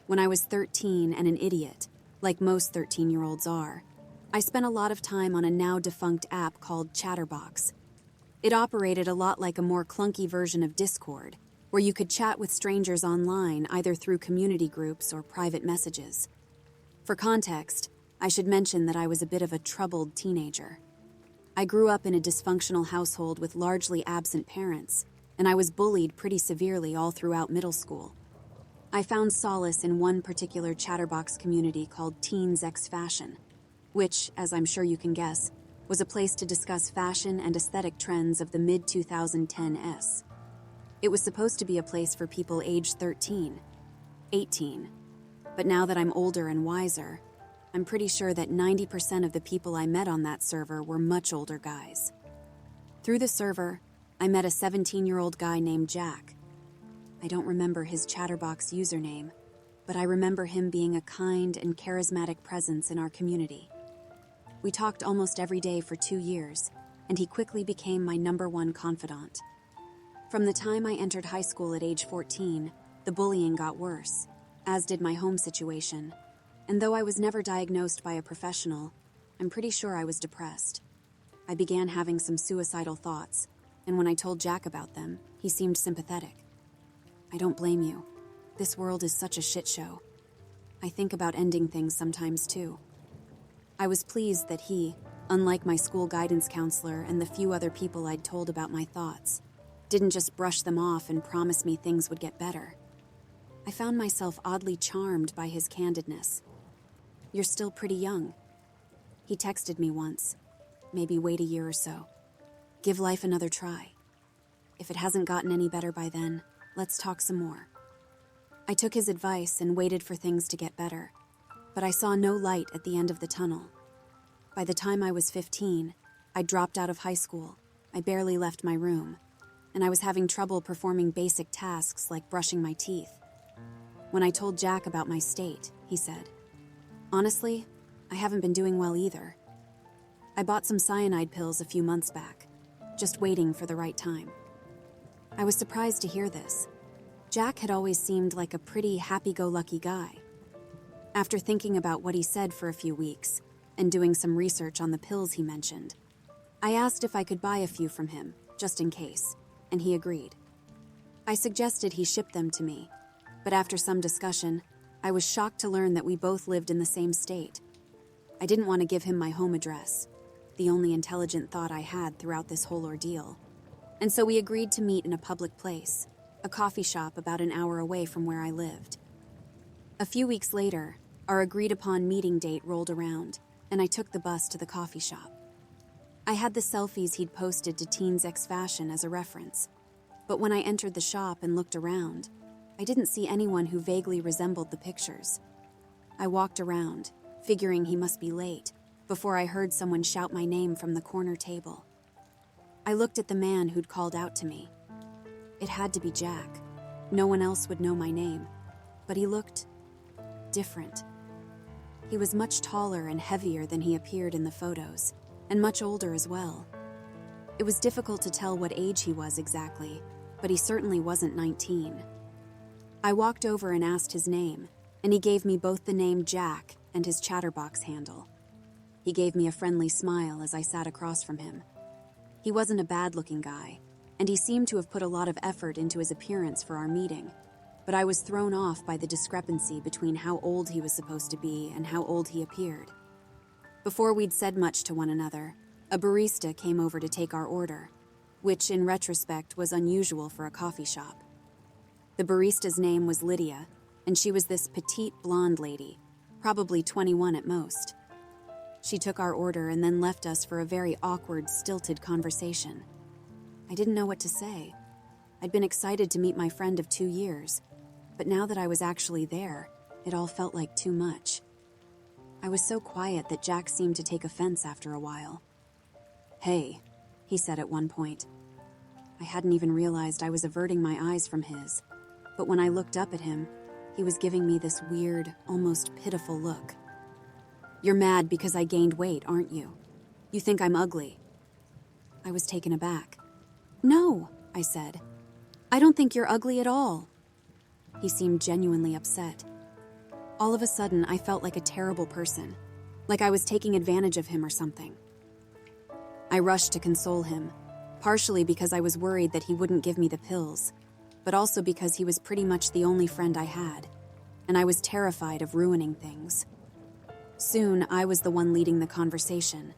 When I was 13 and an idiot, like most 13-year-olds are, I spent a lot of time on a now-defunct app called Chatterbox. It operated a lot like a more clunky version of Discord, where you could chat with strangers online either through community groups or private messages. For context, I should mention that I was a bit of a troubled teenager. I grew up in a dysfunctional household with largely absent parents, and I was bullied pretty severely all throughout middle school. I found solace in one particular Chatterbox community called Teens X Fashion, which, as I'm sure you can guess, was a place to discuss fashion and aesthetic trends of the mid-2010s. It was supposed to be a place for people aged 13, 18, but now that I'm older and wiser, I'm pretty sure that 90% of the people I met on that server were much older guys. Through the server, I met a 17-year-old guy named Jack. I don't remember his Chatterbox username, but I remember him being a kind and charismatic presence in our community. We talked almost every day for 2 years, and he quickly became my #1 confidant. From the time I entered high school at age 14, the bullying got worse, as did my home situation, and though I was never diagnosed by a professional, I'm pretty sure I was depressed. I began having some suicidal thoughts, and when I told Jack about them, he seemed sympathetic. I don't blame you. This world is such a shit show. I think about ending things sometimes too. I was pleased that he, unlike my school guidance counselor and the few other people I'd told about my thoughts, didn't just brush them off and promise me things would get better. I found myself oddly charmed by his candidness. "You're still pretty young." He texted me once, "Maybe wait a year or so. Give life another try. If it hasn't gotten any better by then, let's talk some more." I took his advice and waited for things to get better, but I saw no light at the end of the tunnel. By the time I was 15, I dropped out of high school. I barely left my room, and I was having trouble performing basic tasks like brushing my teeth. When I told Jack about my state, he said, "Honestly, I haven't been doing well either. I bought some cyanide pills a few months back, just waiting for the right time." I was surprised to hear this. Jack had always seemed like a pretty happy-go-lucky guy. After thinking about what he said for a few weeks and doing some research on the pills he mentioned, I asked if I could buy a few from him, just in case, and he agreed. I suggested he ship them to me, but after some discussion, I was shocked to learn that we both lived in the same state. I didn't want to give him my home address, the only intelligent thought I had throughout this whole ordeal, and so we agreed to meet in a public place, a coffee shop about an hour away from where I lived. A few weeks later, our agreed-upon meeting date rolled around, and I took the bus to the coffee shop. I had the selfies he'd posted to Teens X Fashion as a reference, but when I entered the shop and looked around, I didn't see anyone who vaguely resembled the pictures. I walked around, figuring he must be late, before I heard someone shout my name from the corner table. I looked at the man who'd called out to me. It had to be Jack. No one else would know my name, but he looked different. He was much taller and heavier than he appeared in the photos, and much older as well. It was difficult to tell what age he was exactly, but he certainly wasn't 19. I walked over and asked his name, and he gave me both the name Jack and his Chatterbox handle. He gave me a friendly smile as I sat across from him. He wasn't a bad-looking guy, and he seemed to have put a lot of effort into his appearance for our meeting, but I was thrown off by the discrepancy between how old he was supposed to be and how old he appeared. Before we'd said much to one another, a barista came over to take our order, which in retrospect was unusual for a coffee shop. The barista's name was Lydia, and she was this petite blonde lady, probably 21 at most. She took our order and then left us for a very awkward, stilted conversation. I didn't know what to say. I'd been excited to meet my friend of 2 years, but now that I was actually there, it all felt like too much. I was so quiet that Jack seemed to take offense after a while. "Hey," he said at one point. I hadn't even realized I was averting my eyes from his, but when I looked up at him, he was giving me this weird, almost pitiful look. "You're mad because I gained weight, aren't you? You think I'm ugly?" I was taken aback. "No," I said. "I don't think you're ugly at all." He seemed genuinely upset. All of a sudden, I felt like a terrible person, like I was taking advantage of him or something. I rushed to console him, partially because I was worried that he wouldn't give me the pills, but also because he was pretty much the only friend I had, and I was terrified of ruining things. Soon, I was the one leading the conversation,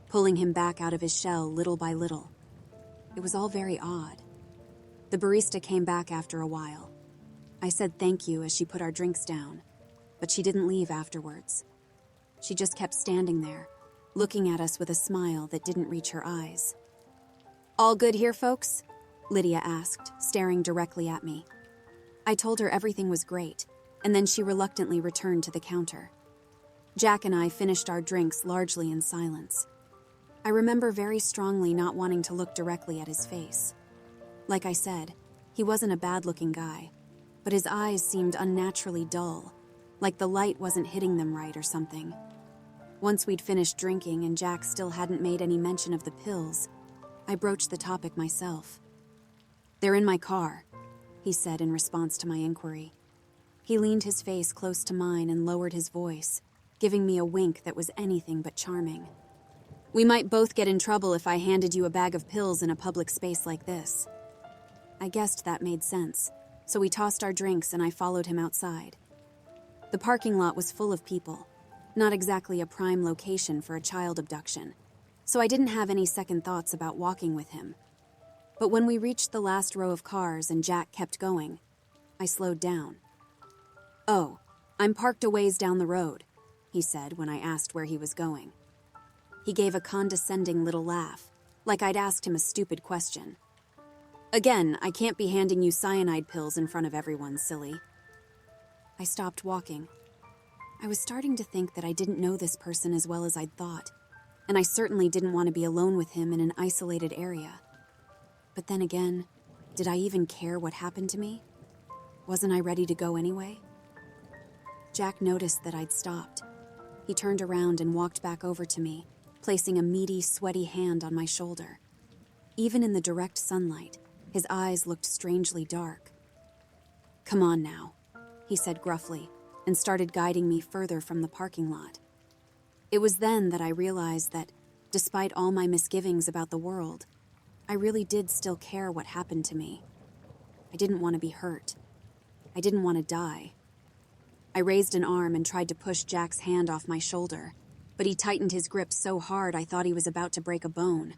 pulling him back out of his shell little by little. It was all very odd. The barista came back after a while. I said thank you as she put our drinks down, but she didn't leave afterwards. She just kept standing there, looking at us with a smile that didn't reach her eyes. "All good here, folks?" Lydia asked, staring directly at me. I told her everything was great, and then she reluctantly returned to the counter. Jack and I finished our drinks largely in silence. I remember very strongly not wanting to look directly at his face. Like I said, he wasn't a bad-looking guy, but his eyes seemed unnaturally dull, like the light wasn't hitting them right or something. Once we'd finished drinking and Jack still hadn't made any mention of the pills, I broached the topic myself. "They're in my car," he said in response to my inquiry. He leaned his face close to mine and lowered his voice, giving me a wink that was anything but charming. "We might both get in trouble if I handed you a bag of pills in a public space like this." I guessed that made sense, so we tossed our drinks and I followed him outside. The parking lot was full of people, not exactly a prime location for a child abduction, so I didn't have any second thoughts about walking with him. But when we reached the last row of cars and Jack kept going, I slowed down. "Oh, I'm parked a ways down the road," he said when I asked where he was going. He gave a condescending little laugh, like I'd asked him a stupid question. "Again, I can't be handing you cyanide pills in front of everyone, silly." I stopped walking. I was starting to think that I didn't know this person as well as I'd thought, and I certainly didn't want to be alone with him in an isolated area. But then again, did I even care what happened to me? Wasn't I ready to go anyway? Jack noticed that I'd stopped. He turned around and walked back over to me, placing a meaty, sweaty hand on my shoulder. Even in the direct sunlight, his eyes looked strangely dark. "Come on now," he said gruffly, and started guiding me further from the parking lot. It was then that I realized that, despite all my misgivings about the world, I really did still care what happened to me. I didn't want to be hurt. I didn't want to die. I raised an arm and tried to push Jack's hand off my shoulder, but he tightened his grip so hard I thought he was about to break a bone.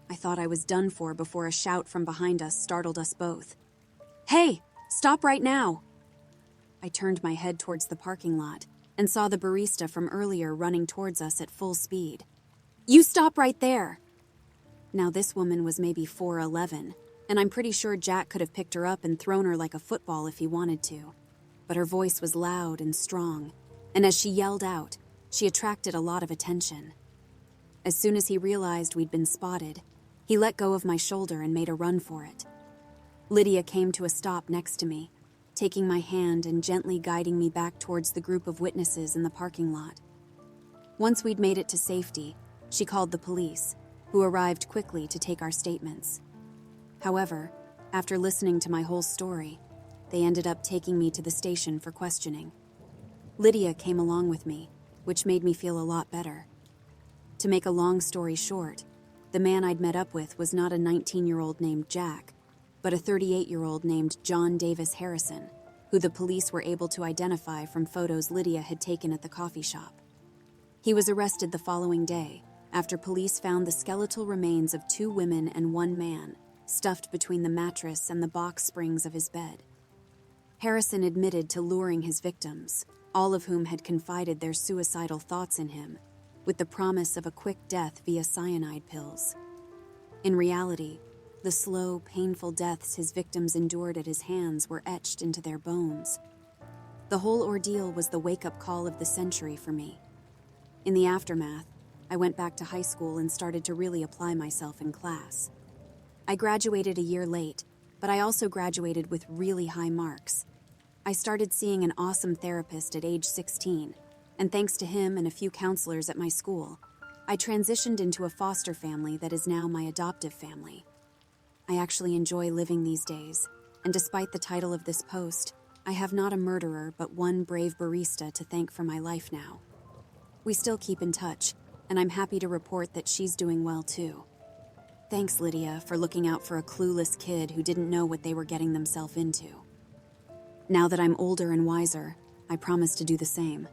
I thought I was done for before a shout from behind us startled us both. "Hey, stop right now!" I turned my head towards the parking lot and saw the barista from earlier running towards us at full speed. "You stop right there!" Now this woman was maybe 4'11", and I'm pretty sure Jack could have picked her up and thrown her like a football if he wanted to. But her voice was loud and strong, and as she yelled out, she attracted a lot of attention. As soon as he realized we'd been spotted, he let go of my shoulder and made a run for it. Lydia came to a stop next to me, taking my hand and gently guiding me back towards the group of witnesses in the parking lot. Once we'd made it to safety, she called the police, who arrived quickly to take our statements. However, after listening to my whole story, they ended up taking me to the station for questioning. Lydia came along with me, which made me feel a lot better. To make a long story short, the man I'd met up with was not a 19-year-old named Jack, but a 38-year-old named John Davis Harrison, who the police were able to identify from photos Lydia had taken at the coffee shop. He was arrested the following day after police found the skeletal remains of 2 women and 1 man stuffed between the mattress and the box springs of his bed. Harrison admitted to luring his victims, all of whom had confided their suicidal thoughts in him, with the promise of a quick death via cyanide pills. In reality, the slow, painful deaths his victims endured at his hands were etched into their bones. The whole ordeal was the wake-up call of the century for me. In the aftermath, I went back to high school and started to really apply myself in class. I graduated a year late, but I also graduated with really high marks. I started seeing an awesome therapist at age 16, and thanks to him and a few counselors at my school, I transitioned into a foster family that is now my adoptive family. I actually enjoy living these days, and despite the title of this post, I have not a murderer, but one brave barista to thank for my life now. We still keep in touch, and I'm happy to report that she's doing well too. Thanks, Lydia, for looking out for a clueless kid who didn't know what they were getting themselves into. Now that I'm older and wiser, I promise to do the same.